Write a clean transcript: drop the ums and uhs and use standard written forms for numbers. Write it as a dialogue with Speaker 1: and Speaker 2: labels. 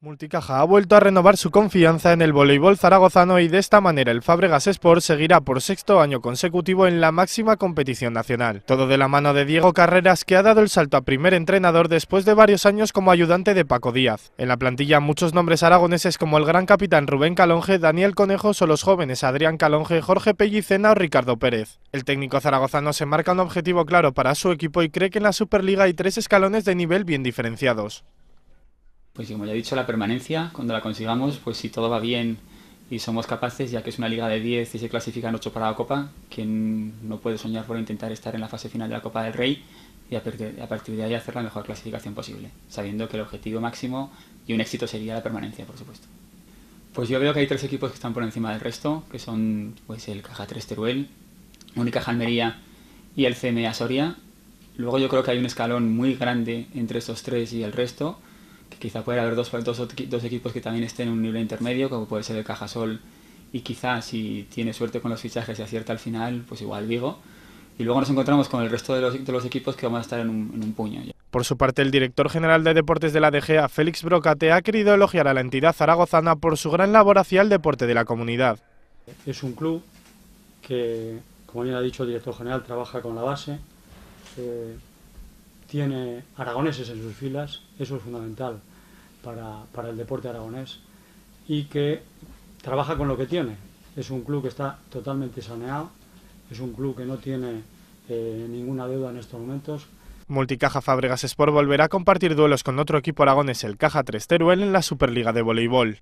Speaker 1: Multicaja ha vuelto a renovar su confianza en el voleibol zaragozano y de esta manera el Fábregas Sport seguirá por sexto año consecutivo en la máxima competición nacional. Todo de la mano de Diego Carreras, que ha dado el salto a primer entrenador después de varios años como ayudante de Paco Díaz. En la plantilla muchos nombres aragoneses como el gran capitán Rubén Calonge, Daniel Conejos o los jóvenes Adrián Calonge, Jorge Pellicena o Ricardo Pérez. El técnico zaragozano se marca un objetivo claro para su equipo y cree que en la Superliga hay 3 escalones de nivel bien diferenciados.
Speaker 2: Pues como ya he dicho, la permanencia, cuando la consigamos, pues si todo va bien y somos capaces, ya que es una liga de 10 y se clasifican 8 para la Copa, quien no puede soñar por intentar estar en la fase final de la Copa del Rey y a partir de ahí hacer la mejor clasificación posible, sabiendo que el objetivo máximo y un éxito sería la permanencia, por supuesto. Pues yo veo que hay 3 equipos que están por encima del resto, que son pues el Caja 3 Teruel, Unicaja Almería y el CMA Soria. Luego yo creo que hay un escalón muy grande entre estos 3 y el resto, que quizá pueda haber dos equipos que también estén en un nivel intermedio, como puede ser el Cajasol y quizá si tiene suerte con los fichajes y acierta al final, pues igual Vigo. Y luego nos encontramos con el resto de los equipos que vamos a estar en un puño.
Speaker 1: Por su parte, el director general de deportes de la DGA, Félix Brocate, ha querido elogiar a la entidad zaragozana por su gran labor hacia el deporte de la comunidad.
Speaker 3: Es un club que, como bien ha dicho el director general, trabaja con la base, tiene aragoneses en sus filas, eso es fundamental para el deporte aragonés, y que trabaja con lo que tiene. Es un club que está totalmente saneado, es un club que no tiene ninguna deuda en estos momentos.
Speaker 1: Multicaja Fábregas Sport volverá a compartir duelos con otro equipo aragonés, el Caja 3 Teruel, en la Superliga de Voleibol.